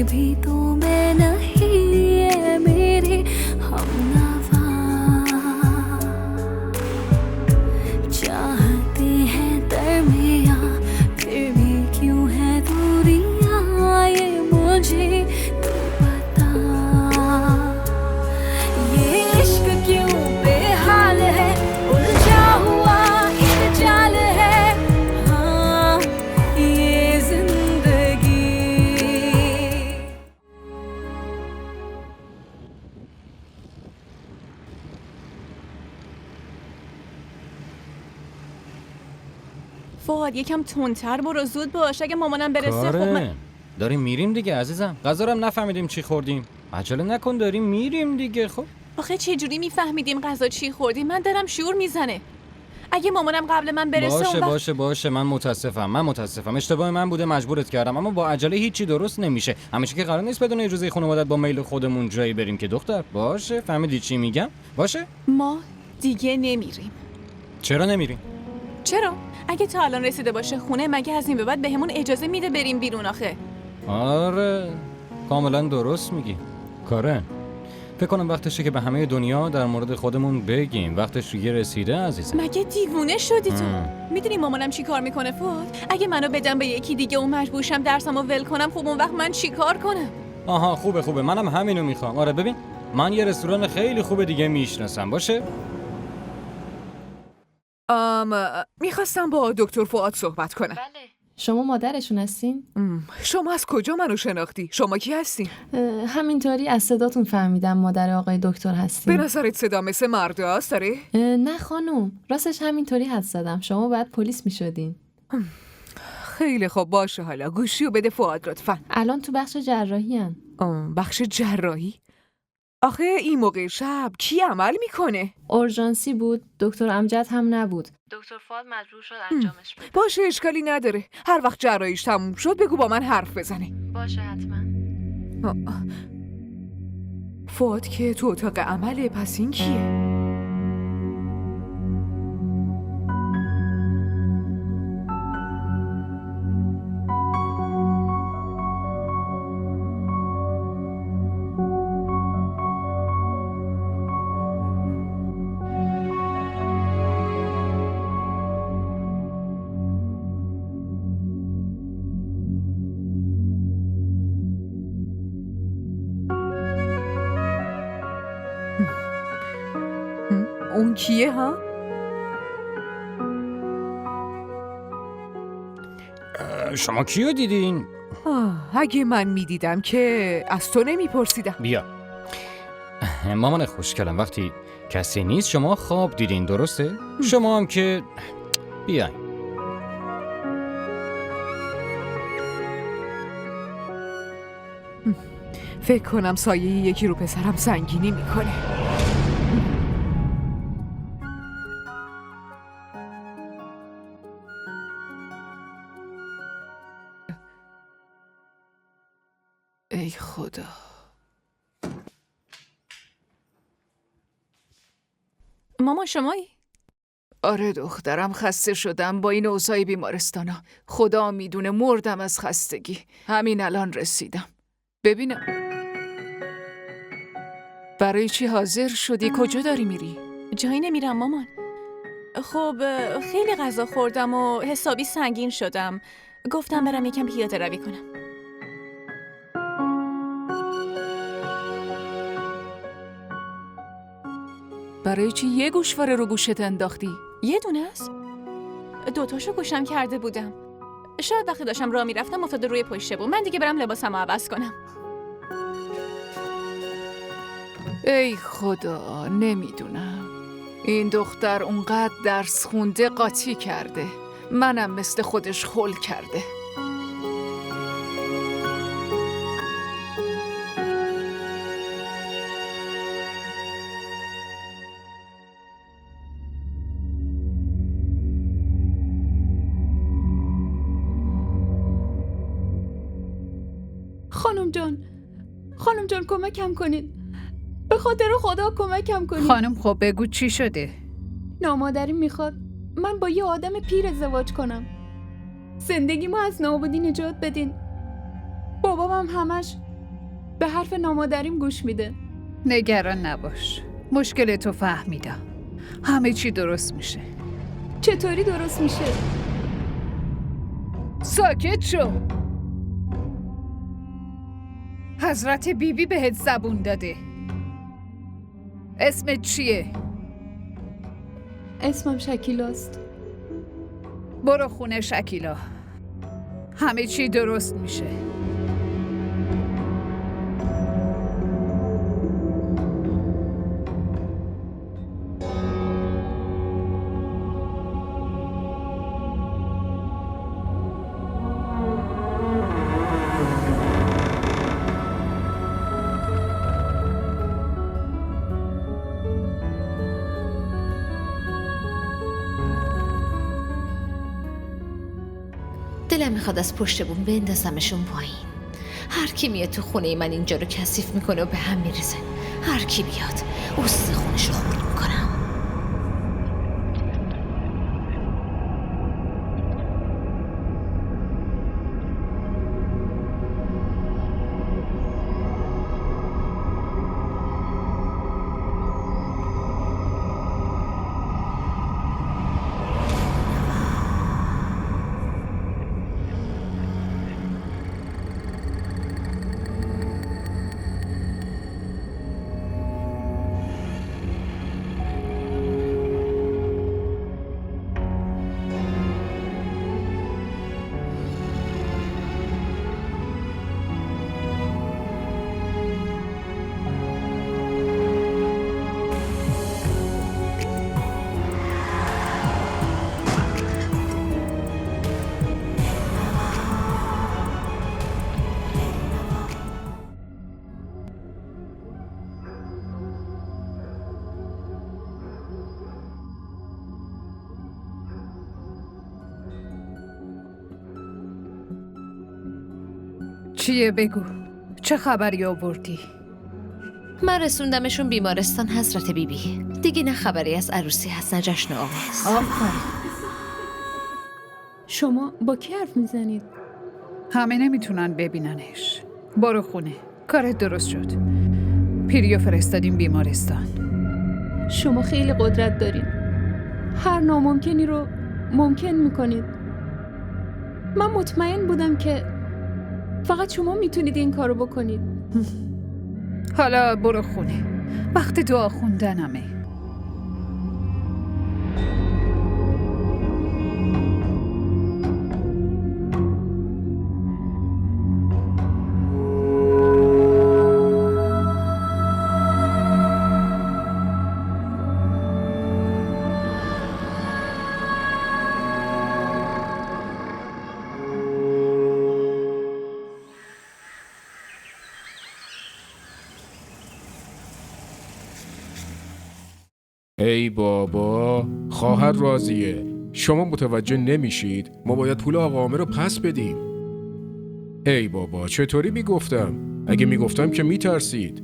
भी तो मैं नहीं है मेरे हमनवा चाहते हैं दरमियां फिर भी क्यों है दूरियां ये मुझे तो पता ये इश्क क्यों बेहाल है उलझा हुआ एक जाल है हाँ ये जिंदगी فؤاد یکم تندتر برو زود باش اگه مامانم برسه خب من کاره داریم میریم دیگه عزیزم غذا رو هم نفهمیدیم چی خوردیم عجله نکن داریم میریم دیگه خب آخه چه جوری میفهمیدیم غذا چی خوردیم من دلم شور میزنه اگه مامانم قبل من برسه باشه من متاسفم اشتباه من بوده مجبورت کردم اما با عجله هیچی درست نمیشه همیشه که قرار نیست بدون اجازه خانواده‌ات با میل خودمون جایی بریم که دختر باشه فهمیدی چی میگم باشه ما دیگه نمیریم چرا نمیریم چرا اگه تا الان رسیده باشه خونه مگه از این به بعد بهمون اجازه میده بریم بیرون آخه آره کاملا درست میگی کاره فکر کنم وقتشه که به همه دنیا در مورد خودمون بگیم وقتش دیگه رسیده عزیزم مگه دیوونه شدی تو میدونی مامانم چی کار میکنه فؤاد اگه منو بدم به یکی دیگه و مجبورشم درسمو ول کنم خب اون وقت من چی کار کنم آها خوبه منم همینو میخوام آره ببین من یه رستوران خیلی خوب دیگه میشناسم باشه میخواستم با دکتر فؤاد صحبت کنم. بله. شما مادرشون هستین؟ شما از کجا منو شناختی؟ شما کی هستی؟ همینطوری از صداتون فهمیدم مادر آقای دکتر هستین. به نظرت صدا مثل مرده هست داره؟ نه خانوم، راستش همینطوری حد زدم. شما باید پلیس میشدین. خیلی خوب باشه حالا گوشیو بده فؤاد لطفاً. الان تو بخش جراحی هن. بخش جراحی؟ آخه این موقع شب کی عمل میکنه؟ اورژانسی بود، دکتر امجد هم نبود. دکتر فؤاد مجبور شد انجامش بده. باشه اشکالی نداره. هر وقت جراحیش تموم شد بگو با من حرف بزنه. باشه حتما. فؤاد که تو اتاق عمله پس این کیه؟ اون کیه ها؟ شما کیو دیدین؟ اگه من میدیدم که از تو نمیپرسیدم. بیا مامان خوشگلم وقتی کسی نیست شما خواب دیدین درسته؟ شما هم که بیاین فکر کنم سایه یکی رو پسرم سنگینی میکنه. ای خدا. مامان شمایی؟ آره دخترم خسته شدم با این اوضاع بیمارستانا. خدا میدونه مردم از خستگی. همین الان رسیدم. ببینم برای چی حاضر شدی؟ کجا داری میری؟ جایی نمیرم مامان. خب خیلی غذا خوردم و حسابی سنگین شدم. گفتم برم یکم پیاده روی کنم. برای چی یه گوشواره رو گوشت انداختی؟ یه دونه است؟ دوتاشو گوشم کرده بودم. شاید وقتی داشتم راه میرفتم افتاده روی پشته بود. من دیگه برم لباسمو عوض کنم. ای خدا نمیدونم. این دختر اونقدر درس خونده قاطی کرده. منم مثل خودش خل کرده. خانم جان کمکم کنید. به خاطر خدا کمکم کنید. خانم خب بگو چی شده؟ نامادریم میخواد من با یه آدم پیر ازدواج کنم. زندگیمو از نابودی نجات بدین. بابام هم همش به حرف نامادریم گوش میده. نگران نباش، مشکل تو فهمیدم. همه چی درست میشه. چطوری درست میشه؟ ساکت شو. حضرت بیبی بهت زبون داده. اسمت چیه؟ اسمم شکیلاست. برو خونه شکیلا. همه چی درست میشه. دلم میخواد از پشت بوم بندازمشون پایین. هر کی میاد تو خونه من اینجا رو کثیف میکنه و به هم میریزه. هر کی بیاد استخونش رو خورد میکنم. چیه بگو؟ چه خبری آوردی؟ من رسوندمشون بیمارستان حضرت بیبی. دیگه نه خبری از عروسی هست نه جشن آواز. شما با کی حرف میزنید؟ همه نمیتونن ببیننش. برو خونه. کارت درست شد. پیریو فرستادیم بیمارستان. شما خیلی قدرت دارین. هر ناممکنی رو ممکن میکنید. من مطمئن بودم که فقط شما میتونید این کارو بکنید. حالا برو خونه. وقت دعا خوندنمه. ای بابا، خواهر راضیه. شما متوجه نمیشید؟ ما باید پول آقا عامر رو پس بدیم. ای بابا، چطوری میگفتم؟ اگه میگفتم که میترسید.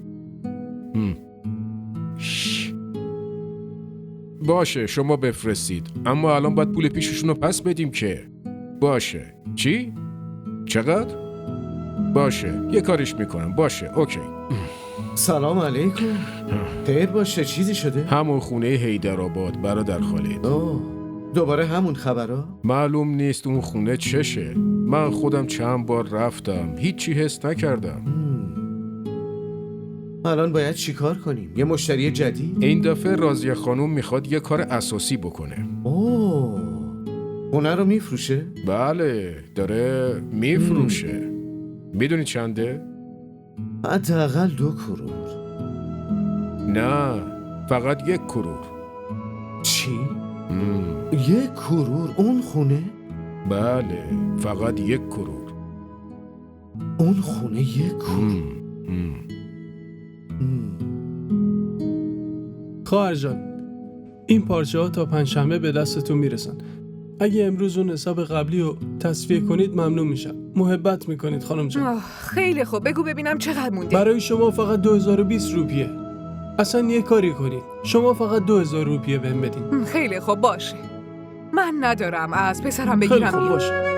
باشه، شما بفرستید، اما الان باید پول پیششون رو پس بدیم که. باشه. چی؟ چقدر؟ باشه، یه کارش میکنم. باشه، اوکی. سلام علیکم. خیر باشه، چیزی شده؟ همون خونه حیدرآباد برادر خالد. دوباره همون خبرها؟ معلوم نیست اون خونه چشه. من خودم چند بار رفتم، هیچی حس نکردم. الان باید چی کار کنیم؟ یه مشتری جدید؟ این دفعه راضیه خانوم میخواد یه کار اساسی بکنه. خونه رو میفروشه؟ بله، داره میفروشه. میدونی چنده؟ حداقل 2 کرور. نه، فقط 1 کرور. چی؟ 1 کرور اون خونه؟ بله، فقط 1 کرور. اون خونه 1 کرور؟ خواهر جان، این پارچه ها تا پنجشنبه به دستتون میرسن. اگه امروز اون حساب قبلی رو تصفیه کنید ممنون میشم. محبت میکنید خانم جان. خیلی خوب، بگو ببینم چقدر مونده. برای شما فقط 2020 روپیه. اصلا یه کاری کنید، شما فقط 2000 روپیه بهم بدین. خیلی خوب باشه. من ندارم، از پسرم خیلی بگیرم. خوب باشه.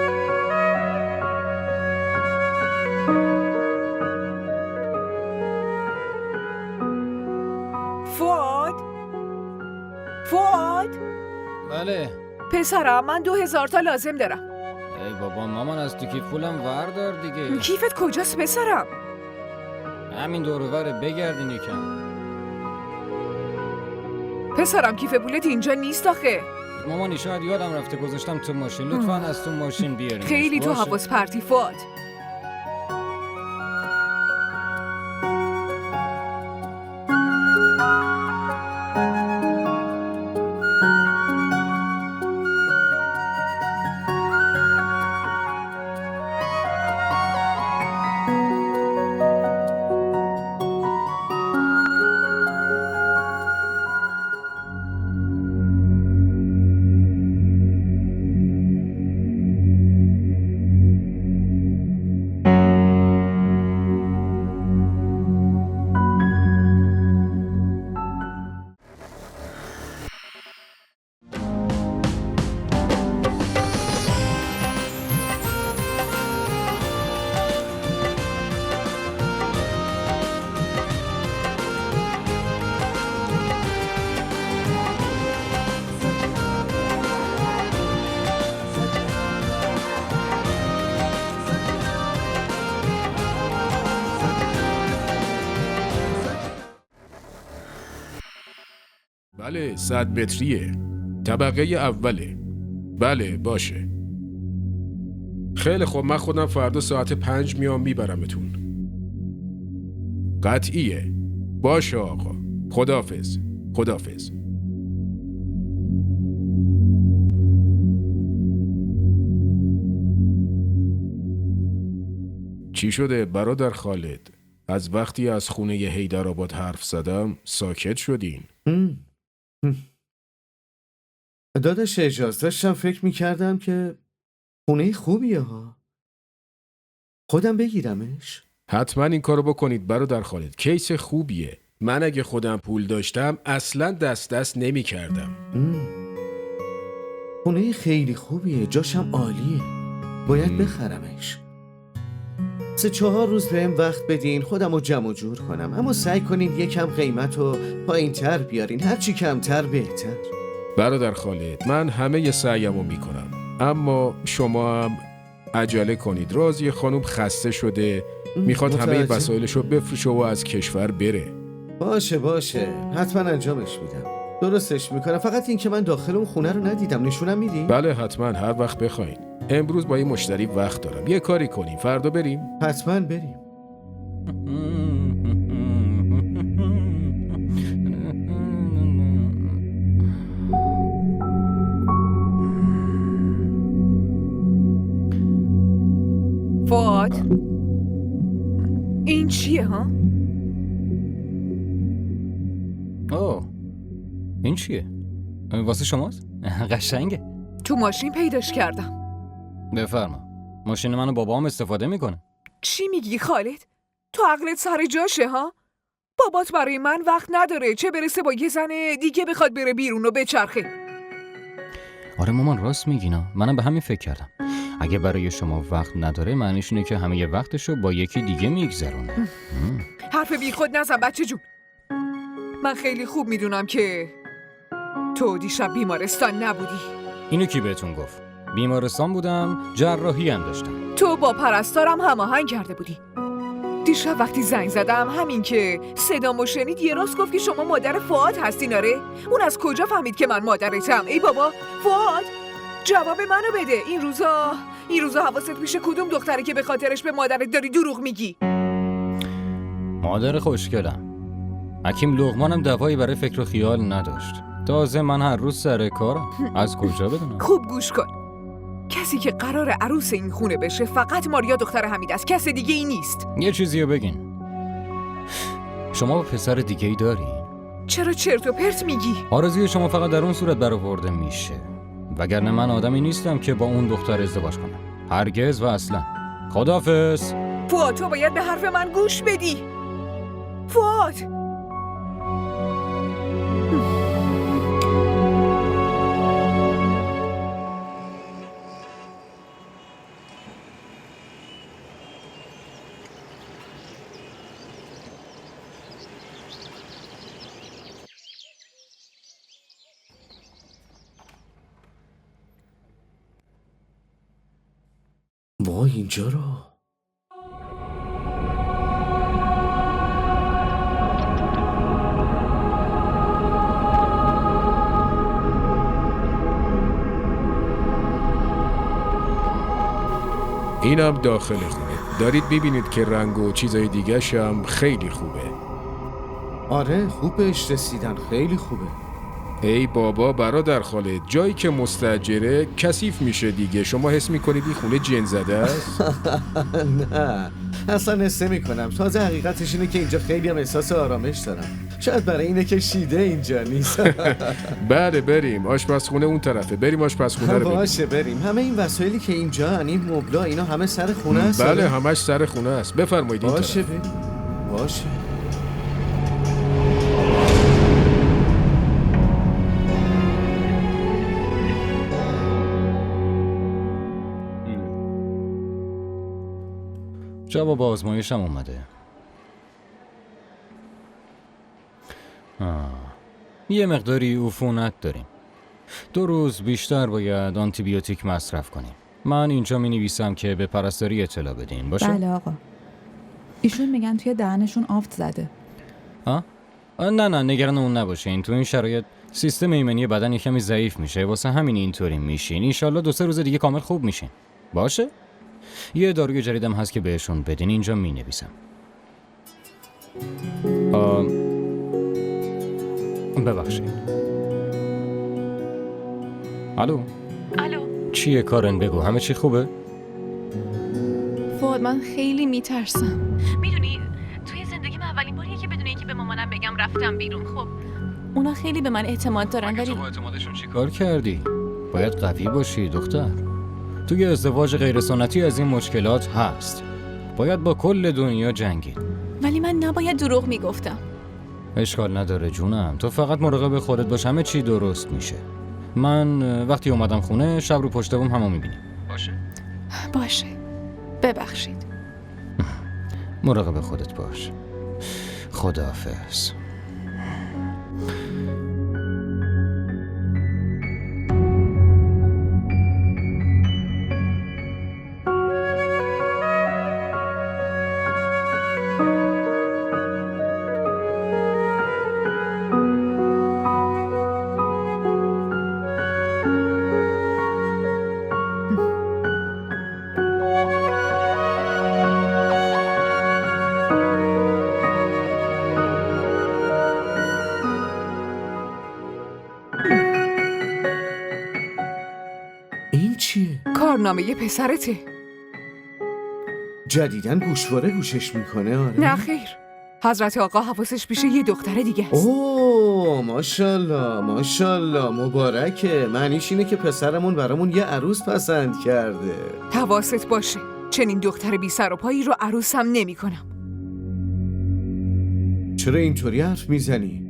بله. پسرم من 2000 تا لازم دارم. ای بابا مامان از تو کیف پولم وردار دیگه. کیفت کجاست پسرم؟ همین دور و بره، بگردین یکم. پسرم کیف پولت اینجا نیست آخه. مامانی شاید یادم رفته گذاشتم تو ماشین. لطفاً از تو ماشین بیارین. خیلی تو حواس پرتی فؤاد. بله 100 متریه. طبقه اوله. بله باشه. خیلی خوب، من خودم فردا ساعت 5 میام میبرمتون. قطعیه. باشه آقا. خداحافظ. خداحافظ. چی شده برادر خالد؟ از وقتی از خونه حیدرآباد حرف زدم ساکت شدین. داداش اجازه داشتم فکر میکردم که خونه خوبیه ها. خودم بگیرمش؟ حتما این کارو بکنید برادر خالد. کیس خوبیه. من اگه خودم پول داشتم اصلا دست نمی کردم. خونه خیلی خوبیه، جاشم عالیه. باید بخرمش. 3-4 روز بهم وقت بدین خودم رو جمع و جور کنم، اما سعی کنین یکم قیمت رو پایین تر بیارین، هرچی کمتر بهتر. برادر خالد من همه سعیمو میکنم، اما شما هم عجله کنید. راضیه خانم خسته شده، میخواد همه وسایلشو بفروشه و از کشور بره. باشه حتما انجامش میدم، درستش میکنم. فقط این که من داخل اون خونه رو ندیدم، نشونم میدی؟ بله حتما، هر وقت بخواین. امروز با این مشتری وقت دارم، یه کاری کنیم فردا بریم. حتما بریم. فؤاد این چیه ها؟ اوه این چیه؟ واسه شماست؟ قشنگه. تو ماشین پیداش کردم. بفرما. ماشین منو بابام استفاده میکنه. چی میگی خالد؟ تو عقلت سر جاشه ها؟ بابات برای من وقت نداره، چه برسه با یه زن دیگه بخواد بره بیرون و بچرخه. آره مامان راست میگینا، منم به همین فکر کردم. اگه برای شما وقت نداره معنیش اینه که همه وقتشو با یکی دیگه میگذرونه. حرف بی خود نزن بچه جون. من خیلی خوب میدونم که تو دیشب بیمارستان نبودی. اینو کی بهتون گفت؟ بیمارستان بودم، جراحی هم داشتم. تو با پرستارم هماهنگ کرده بودی. دیشب وقتی زنگ زدم همین که صدامو شنید یه راست گفت که شما مادر فؤاد هستین. آره اون از کجا فهمید که من مادرتم؟ ای بابا فؤاد جواب منو بده. این روزا حواست پیش کدوم دختره که به خاطرش به مادرت داری دروغ میگی؟ مادر خوشگلم. حکیم لقمانم دوایی برای فکر و خیال نداشت. تازه من هر روز سر کارم، از کجا بدونم؟ خوب گوش کن. کسی که قرار عروس این خونه بشه فقط ماریا دختر حمید است، کس دیگه ای نیست. یه چیزیو بگین. شما با پسر دیگه ای داری؟ چرا چرت و پرت میگی؟ آرزوی شما فقط در اون صورت برآورده میشه، وگرنه من آدمی نیستم که با اون دختر ازدواج کنم. هرگز و اصلا. خداحافظ. فؤاد تو باید به حرف من گوش بدی. فؤاد وای اینجا رو. اینم داخل خونه. دارید میبینید که رنگ و چیزای دیگه‌ش هم خیلی خوبه. آره خوب بهش رسیدن، خیلی خوبه. ای بابا برادر خاله، جایی که مستاجره کثیف میشه دیگه. شما حس میکنید این خونه جن زده است؟ نه اصلا حس نمی‌کنم. تازه حقیقتش اینه که اینجا خیلی هم احساس آرامش دارم. شاید برای اینه که شیده اینجا نیست. بله بریم، آشپزخونه اون طرفه. بریم آشپزخونه رو ببینیم. باشه بریم. همه این وسایلی که اینجا این مبلا اینا همه سر خونه است. بله همش سر خونه است. بفرمایید این باشه طرف. بریم. باشه. جواب آزمایشم اومده. یه مقداری عفونت داریم. 2 روز بیشتر باید آنتیبیوتیک مصرف کنیم. من اینجا می نویسم که به پرستاری اطلاع بدین. باشه؟ بله آقا. ایشون میگن توی دهنشون آفت زده. نه نگران اون نباشین. تو این شرایط سیستم ایمنی بدن یکمی ضعیف میشه. واسه همین اینطوری میشین. انشالله 2-3 روز دیگه کامل خوب میشین. باشه؟ یه داروی جدیدم هست که بهشون بدین. اینجا می نویسم. ببخشید. الو چیه کارن؟ بگو همه چی خوبه؟ فواد من خیلی میترسم. میدونی توی زندگیم اولین باریه که بدون اینکه به مامانم بگم رفتم بیرون. خب اونا خیلی به من اعتماد دارن ولی تو با اعتمادشون چی کار کردی؟ باید قوی باشی دختر. توی ازدواج غیر سنتی از این مشکلات هست. باید با کل دنیا جنگید. ولی من نباید دروغ میگفتم. اشکال نداره جونم. تو فقط مراقب خودت باش، همه چی درست میشه. من وقتی اومدم خونه شب رو پشت بوم همو میبینیم. باشه ببخشید. مراقب خودت باش. خداحافظ. این چیه؟ کارنامه یه پسرته. جدیدن گوشواره گوشش میکنه. آره نه خیر، حضرت آقا حواسش پیش یه دختر دیگه است. اوه ماشاءالله ماشاءالله، مبارکه. معنیش اینه که پسرمون برامون یه عروس پسند کرده. حواست باشه، چنین دختر بی سر و پایی رو عروسم نمی کنم. چرا اینطوری حرف میزنی؟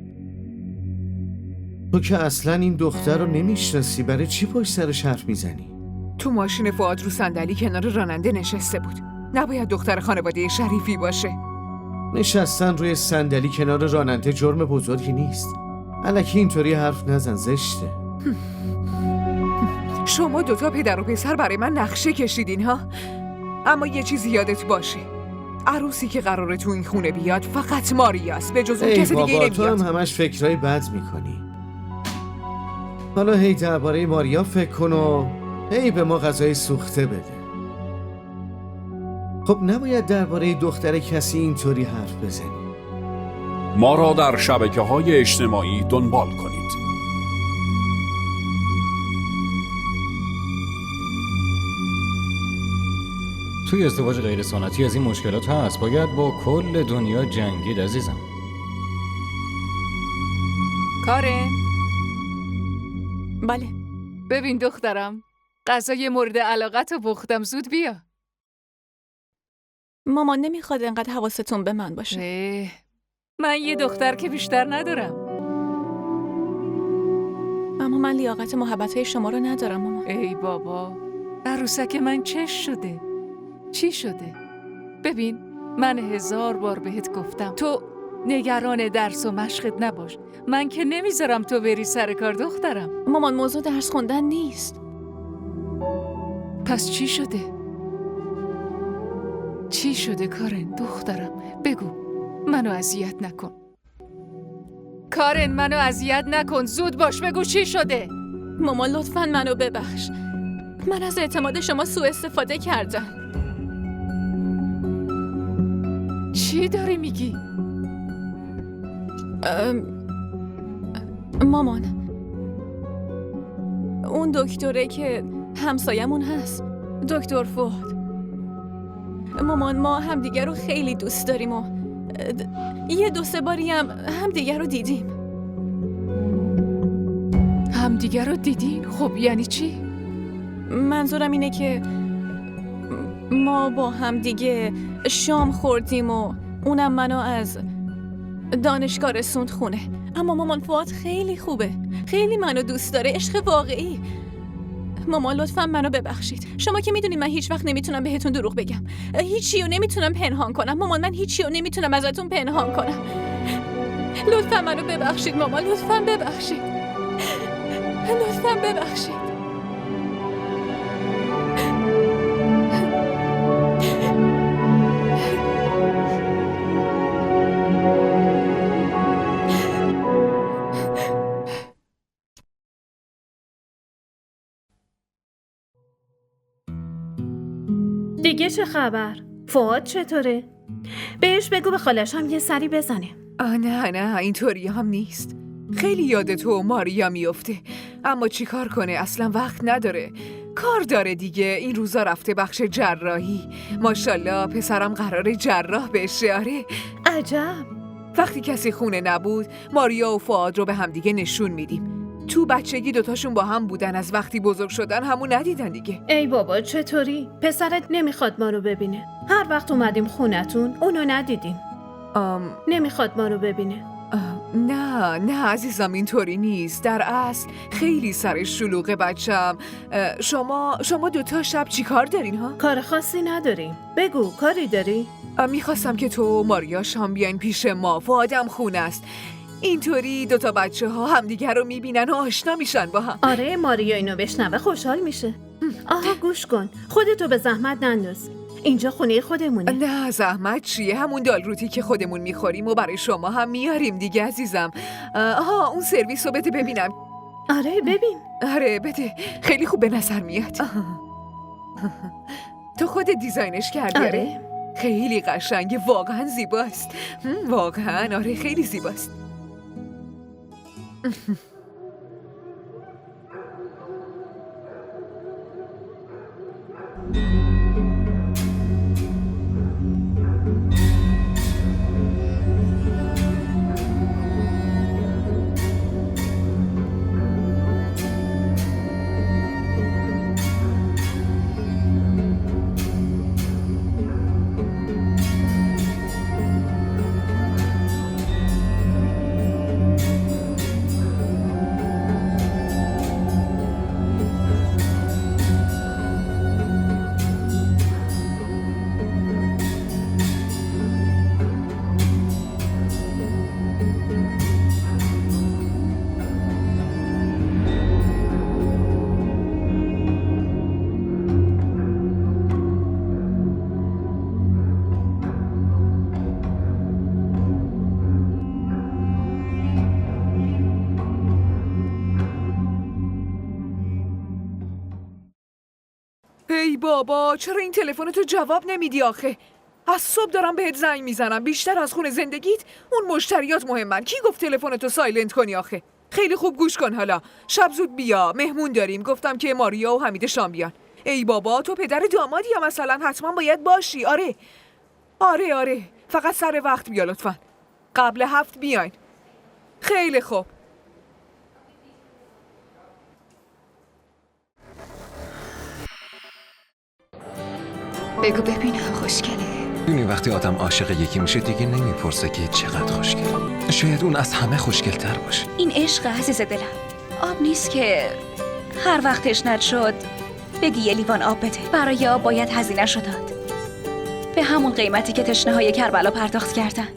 تو که اصلا این دختر رو نمیشناسی، برای چی پشت سرش حرف میزنی؟ تو ماشین فؤاد رو صندلی کنار راننده نشسته بود. نباید دختر خانواده شریفی باشه. نشستن روی صندلی کنار راننده جرم بزرگی نیست. الکی اینطوری حرف نزن، زشته. شما 2 پدر و پسر برای من نقشه کشیدین ها. اما یه چیز یادت باشه، عروسی که قراره تو این خونه بیاد فقط ماریاست، به جز اون کسی دیگه بابا تو نمیاد. هم همش فکرای بد میکنی. حالا هی درباره ماریا فکر کن و هی به ما غذای سوخته بده. خب نباید درباره دختر کسی اینطوری حرف بزنی. ما را در شبکه‌های اجتماعی دنبال کنید. توی ازدواج غیر سنتی از این مشکلات هست. باید با کل دنیا جنگید عزیزم. کارن، بله ببین دخترم، غذای مورد علاقت رو پختم، زود بیا. مامان نمیخواد انقدر حواستون به من باشه. من یه دختر که بیشتر ندارم. اما من لیاقت محبتهای شما رو ندارم مامان. ای بابا، عروسک من چش شده. چی شده؟ ببین، من 1000 بار بهت گفتم تو نگران درس و مشقت نباش. من که نمیذارم تو بری سر کار دخترم. مامان موضوع درس خوندن نیست. پس چی شده؟ چی شده کارن دخترم؟ بگو، منو اذیت نکن. کارن منو اذیت نکن، زود باش بگو چی شده؟ مامان لطفاً منو ببخش. من از اعتماد شما سوء استفاده کردم. چی داری میگی؟ مامان، اون دکتره که همسایمون هست، دکتر فؤاد. مامان، ما همدیگر رو خیلی دوست داریم و یه 2-3 باری همدیگر رو دیدیم. همدیگر رو دیدین؟ خب یعنی چی؟ منظورم اینه که ما با همدیگه شام خوردیم و اونم منو از دانشگاه رسوند خونه. اما مامان، فؤاد خیلی خوبه، خیلی منو دوست داره، عشق واقعی. مامان لطفاً منو ببخشید. شما که میدونید من هیچ وقت نمیتونم بهتون دروغ بگم، هیچی رو نمیتونم پنهان کنم. مامان، من هیچی رو نمیتونم ازتون پنهان کنم. لطفاً منو ببخشید مامان، لطفاً ببخشید، لطفاً ببخشید. دیگه چه خبر؟ فؤاد چطوره؟ بهش بگو به خالش هم یه سری بزنه. نه اینطوری هم نیست. خیلی یاد تو و ماریا میفته، اما چی کار کنه، اصلا وقت نداره. کار داره دیگه. این روزا رفته بخش جراحی. ماشاءالله پسرم قراره جراح بشه. آره عجب. وقتی کسی خونه نبود ماریا و فؤاد رو به همدیگه نشون میدیم. تو بچگی دوتاشون با هم بودن، از وقتی بزرگ شدن همون ندیدن دیگه. ای بابا چطوری؟ پسرت نمیخواد ما رو ببینه. هر وقت اومدیم خونتون اونو ندیدیم. نمیخواد ما رو ببینه. نه عزیزم، اینطوری نیست. در اصل خیلی سرش شلوغه بچم. شما دوتا شب چی کار دارین ها؟ کار خاصی نداریم. بگو کاری داری؟ میخواستم که تو و ماریا شام بیاین پیش ما. فؤادم خونه است. اینطوری دوتا بچه ها همدیگر رو میبینن و آشنا میشن با هم. آره، ماریا اینو بشنوه خوشحال میشه. آها گوش کن، خودتو به زحمت ننداز. اینجا خونه خودمونه. نه زحمت چیه؟ همون دال روتی که خودمون میخوریم و برای شما هم میاریم دیگه عزیزم. اون سرویس رو بده ببینم. آره ببین. آره بده، خیلی خوب به نظر میاد. تو خودت دیزاینش کردی؟ آره. خیلی قشنگه، واقعا زیباست. واقعا آره خیلی زیباست. ای بابا، چرا این تلفنتو جواب نمیدی آخه؟ از صبح دارم بهت زنگ میزنم. بیشتر از خونه زندگیت اون مشتریات مهمن. کی گفت تلفنتو سایلنت کنی آخه؟ خیلی خوب گوش کن، حالا شب زود بیا، مهمون داریم. گفتم که ماریا و حمید شام بیان. ای بابا، تو پدر دامادی یا مثلا حتما باید باشی. آره فقط سر وقت بیا لطفا. قبل 7 بیاین. خیلی خوب. بگو ببینم خوشگله. دونی وقتی آدم عاشق یکی میشه دیگه نمیپرسه که چقدر خوشگله. شاید اون از همه خوشگل‌تر باشه. این عشق عزیز دلم. آب نیست که هر وقت تشنت شد بگی یه لیوان آب بده. برای آب باید هزینه‌شو داد. به همون قیمتی که تشنه‌های کربلا پرداخت کردن.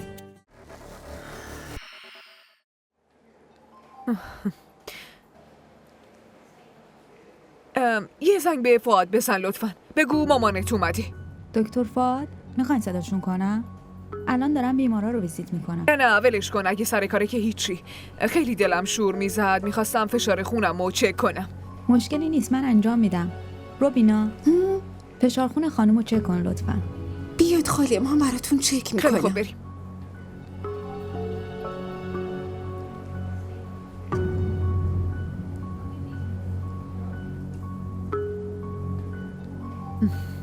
یه زنگ به فؤاد بزن لطفا. بگو مامانت اومده. دکتر فؤاد، میخواین صداشون کنم؟ الان دارم بیمارا رو ویزیت میکنم. نه ولش کن، اگه سر کاره که هیچی. خیلی دلم شور میزد، میخواستم فشار خونم رو چک کنم. مشکلی نیست، من انجام میدم. روبینا فشار خون خانم رو چک کن لطفا. بیاد خاله، ما براتون چک میکنم. خیلی خوب، بریم.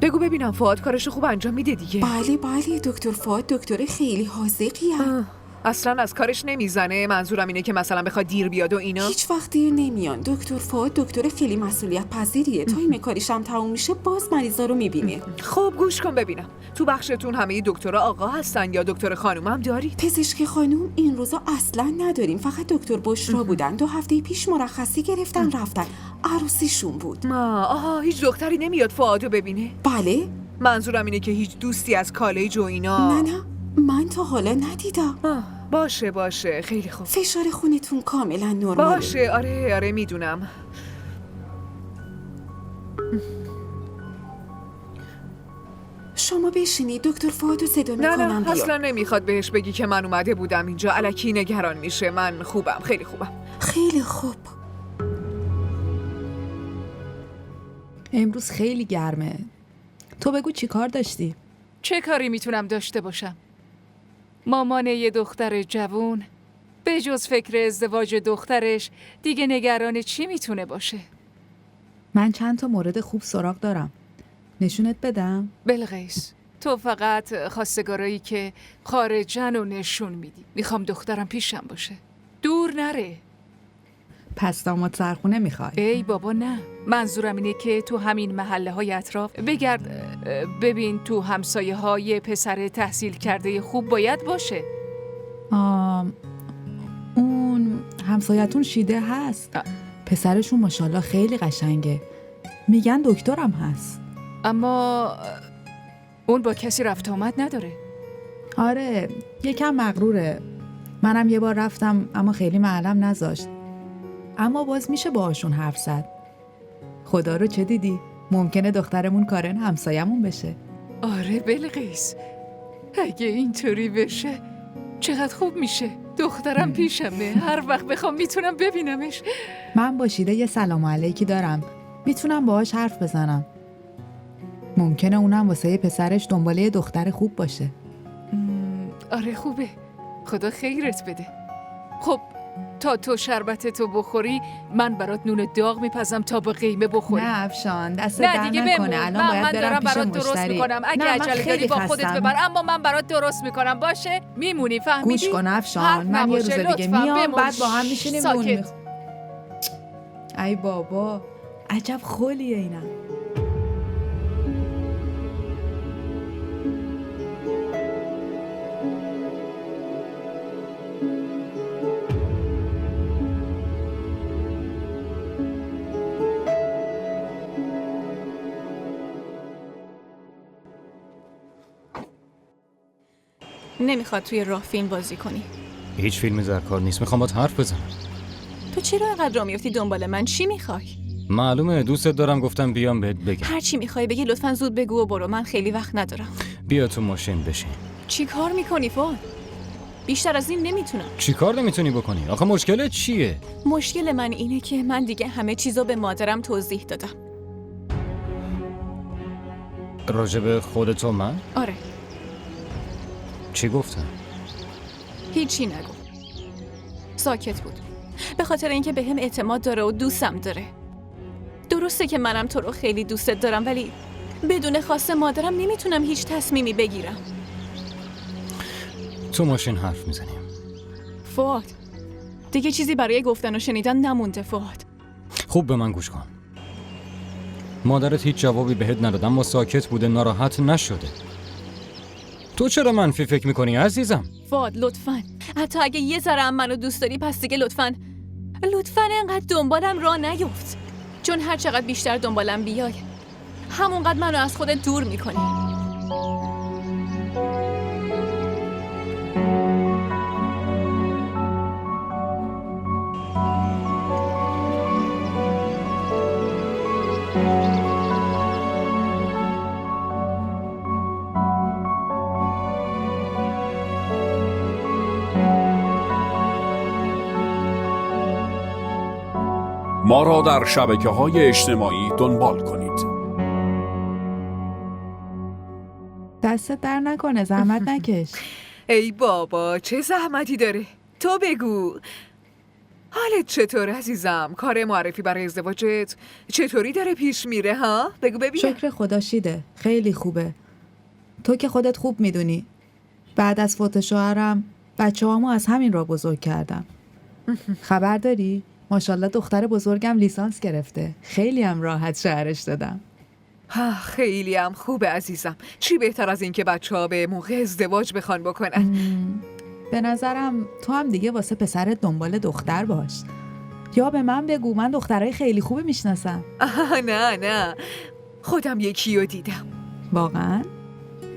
بگو ببینم فؤاد کارش خوب انجام میده دیگه؟ بله دکتر فؤاد دکتر خیلی حاذقیه. اصلا از کارش نمیزنه؟ منظورم اینه که مثلا بخواد دیر بیاد و اینا. هیچ وقت دیر نمیان. دکتر فؤاد دکتر خیلی مسئولیت پذیریه. تایم کاریش هم تموم میشه باز مریضا رو میبینه. خب گوش کن ببینم، تو بخشتون همه دکترها آقا هستن یا دکتر خانم هم دارید؟ پزشک خانم این روزا اصلا نداریم، فقط دکتر بشرا بودن. 2 هفته پیش مرخصی گرفتن رفتن، عروسیشون بود. آها، هیچ دکتری نمیاد فؤادو ببینه؟ بله. منظورم اینه که هیچ دوستی از کالج و اینا؟ نه من تا حالا ندیدم. باشه خیلی خوب. فشار خونتون کاملا نرماله. باشه آره میدونم. شما بشینید، دکتر فؤادو صدا میکنم. نه اصلا نمیخواد بهش بگی که من اومده بودم اینجا، الکی نگران میشه. من خوبم، خیلی خوبم. خیلی خوب. امروز خیلی گرمه. تو بگو چی کار داشتی؟ چه کاری میتونم داشته باشم؟ مامان یه دختر جوون به جز فکر ازدواج دخترش دیگه نگران چی میتونه باشه؟ من چند تا مورد خوب سراغ دارم. نشونت بدم؟ بلقیس، تو فقط خواستگارایی که خارجن رو نشون میدی. میخوام دخترم پیشم باشه، دور نره. پس داماد سرخونه میخوای؟ ای بابا نه، منظورم اینه که تو همین محله های اطراف بگرد، ببین تو همسایه های پسر تحصیل کرده خوب باید باشه. اون همسایتون شیده هست. پسرشون ماشاءالله خیلی قشنگه، میگن دکترم هست. اما اون با کسی رفت آمد نداره. آره یکم مغروره. منم یه بار رفتم اما خیلی معلم نذاشت، اما باز میشه باهاشون حرف زد. خدا رو چه دیدی؟ ممکنه دخترمون کارن همسایمون بشه. آره بلقیس، اگه اینطوری بشه چقدر خوب میشه. دخترم پیشمه، هر وقت بخوام میتونم ببینمش. من با شیده یه سلام علیکی دارم، میتونم باهاش حرف بزنم. ممکنه اونم واسه پسرش دنباله دختر خوب باشه. آره خوبه، خدا خیرت بده. خب تا تو شربتتو بخوری من برات نون داغ میپزم تا با قیمه بخوری. نه افشان دست در نکنه، الان باید من برم پیش برات درست مشتری. میکنم. اگه عجله داری با خودت ببر، اما من برات درست میکنم. باشه میمونی؟ فهمیدی؟ گوش کن افشان، من یه روز دیگه میام، بعد با هم میشینیم نون ای بابا عجب خلیه اینا. نمیخواد توی راه فیلم بازی کنی. هیچ فیلمی در کار نیست، میخوام باهات حرف بزنم. تو چرا اینقدر راه میفتی دنبال من؟ چی میخوای؟ معلومه دوستت دارم، گفتم بیام بهت بگم. هر چی میخوای بگی، لطفاً زود بگو و برو، من خیلی وقت ندارم. بیا تو ماشین بشین. چی کار میکنی فؤاد؟ بیشتر از این نمیتونم. چی کار نمیتونی بکنی؟ آخه مشکلت چیه؟ مشکل من اینه که من دیگه همه چیزو به مادرم توضیح دادم. راجب خودت و من؟ آره. چی گفتم؟ هیچی نگو. ساکت بود. به خاطر اینکه بهم اعتماد داره و دوستم داره. درسته که منم تو رو خیلی دوستت دارم، ولی بدون خواست مادرم نمیتونم هیچ تصمیمی بگیرم. تو ماشین حرف میزنیم. فؤاد، دیگه چیزی برای گفتن و شنیدن نمونده فؤاد. خوب به من گوش کن. مادرت هیچ جوابی بهت نداد، اما ساکت بوده، ناراحت نشده. تو چرا منفی فکر میکنی عزیزم؟ فؤاد لطفاً، حتی اگه یه ذره هم منو دوست داری، پس دیگه لطفاً انقدر دنبالم راه نیفت. چون هر چقدر بیشتر دنبالم بیای، همونقدر منو از خودت دور میکنی. ما را در شبکه‌های اجتماعی دنبال کنید. دستت در نکنه، زحمت نکش. ای بابا چه زحمتی داره. تو بگو حالت چطور عزیزم؟ کار معرفی برای ازدواجت چطوری داره پیش میره ها؟ بگو ببینم. شکر خدا شیده، خیلی خوبه. تو که خودت خوب میدونی بعد از فوت شوهرم بچه‌هامو از همین را بزرگ کردم. خبر داری؟ ماشاءالله دختر بزرگم لیسانس گرفته. خیلی هم راحت شهرش دادم. خیلی هم خوبه عزیزم. چی بهتر از این که بچه‌ها به موقع ازدواج بخوان بکنن. به نظرم تو هم دیگه واسه پسرت دنبال دختر باش. یا به من بگو، من دخترای خیلی خوبی میشناسم. نه خودم یکی رو دیدم. واقعا؟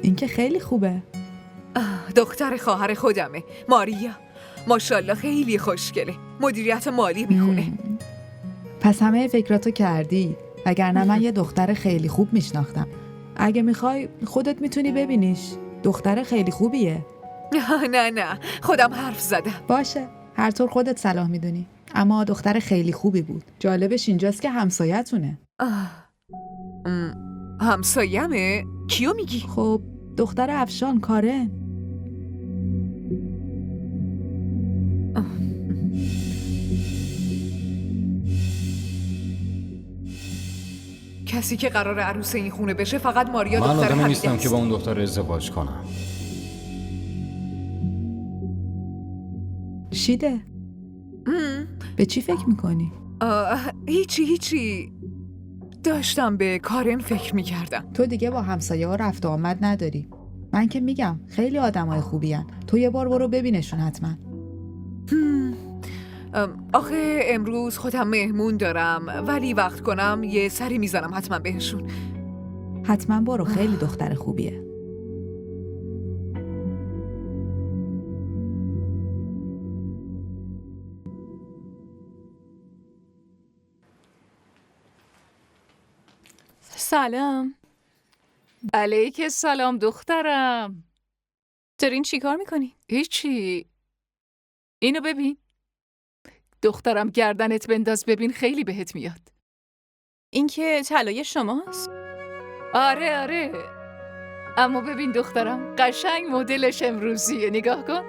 این که خیلی خوبه. دختر خواهر خودمه، ماریا. ماشاءالله خیلی خوشگله. مدیریت مالی میخونه. پس همه فکراتو کردی. وگرنه من یه دختر خیلی خوب میشناختم. اگه میخوای خودت میتونی ببینیش. دختر خیلی خوبیه. نه خودم حرف زدم. باشه، هر طور خودت صلاح میدونی. اما دختر خیلی خوبی بود. جالبش اینجاست که همسایتونه. همسایمه؟ کیو میگی؟ خب دختر افشان، کارن. کسی که قرار عروس این خونه بشه فقط ماریا من دختر آدمی حمیده نیستم است. که با اون دختر ازدواج کنم. شیده به چی فکر میکنی؟ هیچی داشتم به کارن فکر میکردم. تو دیگه با همسایه ها رفت و آمد نداری. من که میگم خیلی آدمای خوبی هن. تو یه بار برو ببینشون حتما. آخه امروز خودم مهمون دارم، ولی وقت کنم یه سری میزنم حتما بهشون. حتما برو، خیلی دختر خوبیه. سلام. علیک سلام دخترم. دارین چی کار میکنی؟ هیچی. اینو ببین. دخترم گردنت بنداز ببین، خیلی بهت میاد. این که طلای شماست؟ آره. اما ببین دخترم، قشنگ مدلش امروزیه، نگاه کن.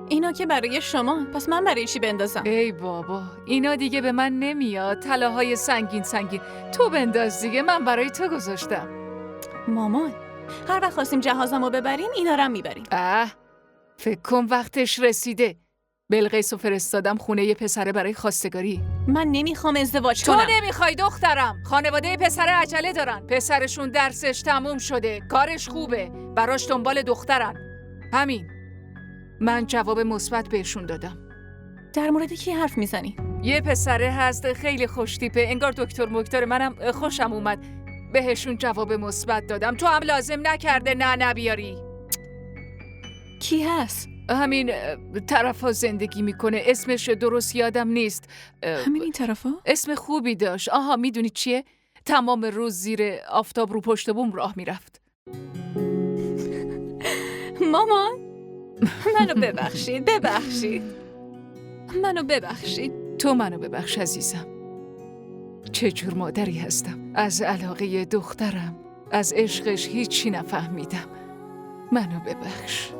اینا که برای شما، پس من برای چی بندازم؟ ای بابا، اینا دیگه به من نمیاد. طلاهای سنگین. تو بنداز دیگه، من برای تو گذاشتم. مامان، هر وقت خواستیم جهازمو ببریم اینا رو میبریم. فکر کن وقتش رسیده. بلقیسو فرستادم خونه یه پسره برای خواستگاری. من نمیخوام ازدواج کنم. تو نمیخوای دخترم. خانواده پسر عجله دارن. پسرشون درسش تموم شده، کارش خوبه، براش دنبال دخترن. همین. من جواب مثبت بهشون دادم. در مورد کی حرف میزنی؟ یه پسره هست خیلی خوشتیپه، انگار دکتر منم خوشم اومد. بهشون جواب مثبت دادم. تو هم لازم نکرده نه بیاری. کی هست؟ همین طرفا زندگی میکنه. اسمش درست یادم نیست. همین این طرفا؟ اسم خوبی داشت. آها میدونی چیه؟ تمام روز زیر آفتاب رو پشت بوم راه میرفت. مامان منو ببخشید. منو ببخشید. تو منو ببخش عزیزم. چه جور مادری هستم. از علاقه دخترم، از عشقش هیچی نفهمیدم. منو ببخش.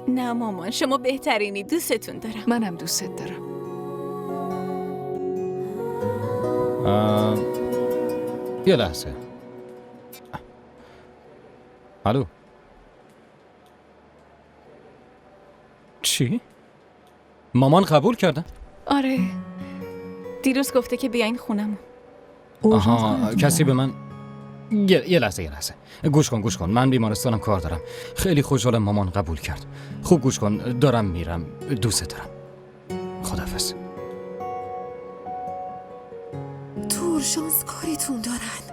نه مامان، شما بهترینی. دوستتون دارم. منم دوستت دارم. یه لحظه. الو. چی؟ مامان قبول کردن؟ آره، دیروز گفته که بیاین خونم. آها، کسی به من یه لحظه گوش کن من بیمارستانم کار دارم. خیلی خوشحالم مامان قبول کرد. خوب گوش کن، دارم میرم. دوست دارم. خداحافظ. تورشانس کاریتون دارن.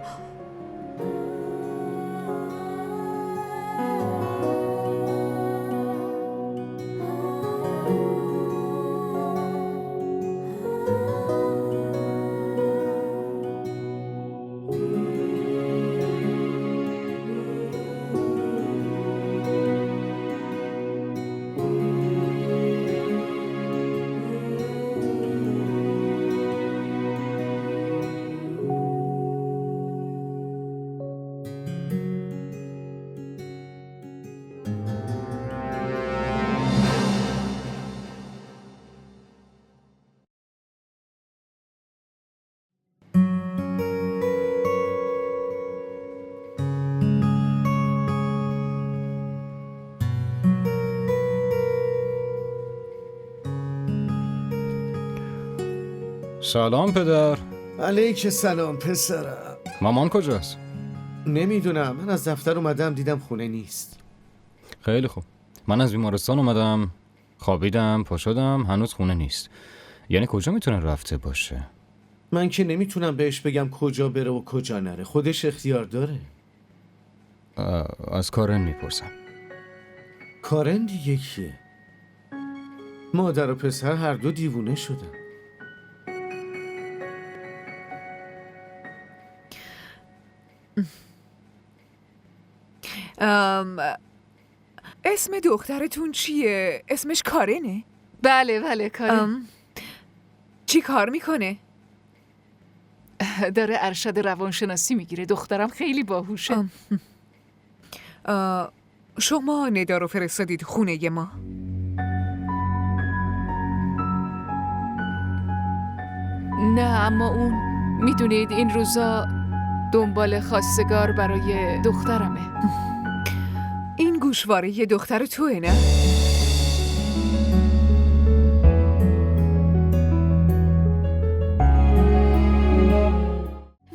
سلام پدر. علیک سلام پسرم. مامان کجاست؟ نمیدونم، من از دفتر اومدم دیدم خونه نیست. خیلی خوب. من از بیمارستان اومدم، خوابیدم، پا شدم، هنوز خونه نیست. یعنی کجا میتونه رفته باشه؟ من که نمیتونم بهش بگم کجا بره و کجا نره، خودش اختیار داره. از کارن میپرسم. کارن دیگه کیه؟ مادر و پسر هر دو دیوونه شدن. اسم دخترتون چیه؟ اسمش کارنه؟ بله کارن. چی کار میکنه؟ داره ارشد روانشناسی میگیره. دخترم خیلی باهوشه. شما ندا رو فرستادید خونه ما؟ نه، اما اون میدونید این روزا دنبال خواستگار برای دخترمه. این گوشواره یه دختر توه نه؟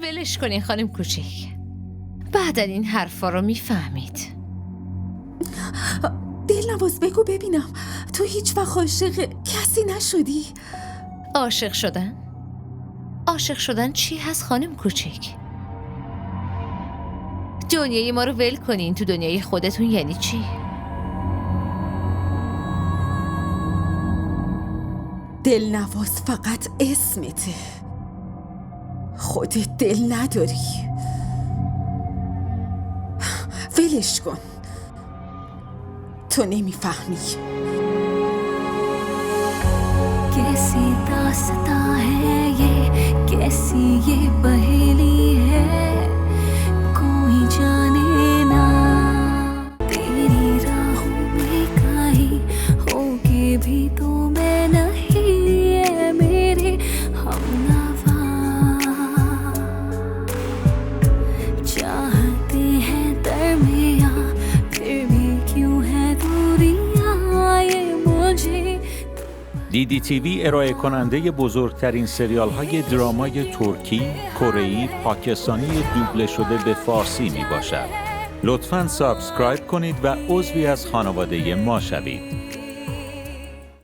ولش کنین خانم کوچیک. بعدن این حرفا رو میفهمید. دلنواز بگو ببینم، تو هیچ وقت عاشق کسی نشدی؟ عاشق شدن؟ عاشق شدن چی هست خانم کوچیک؟ دنیای ما رو ول کنین، تو دنیای خودتون یعنی چی؟ دلنواز فقط اسمته، خودت دل نداری. ولش کن، تو نمیفهمی. कैसी दास्तां है ये, कैसी ये पहेली है, कोई जाने ना। तेरी राहों में कहीं होके भी तो मैं नहीं, ये मेरे हमनवा चाहते हैं दरमियां, फिर भी क्यों है दूरियां, ये मुझे DDTV ارائه کننده بزرگترین سریال های درامای ترکی، کره‌ای، پاکستانی دوبله شده به فارسی می باشد. لطفاً سابسکرایب کنید و عضوی از خانواده ما شوید.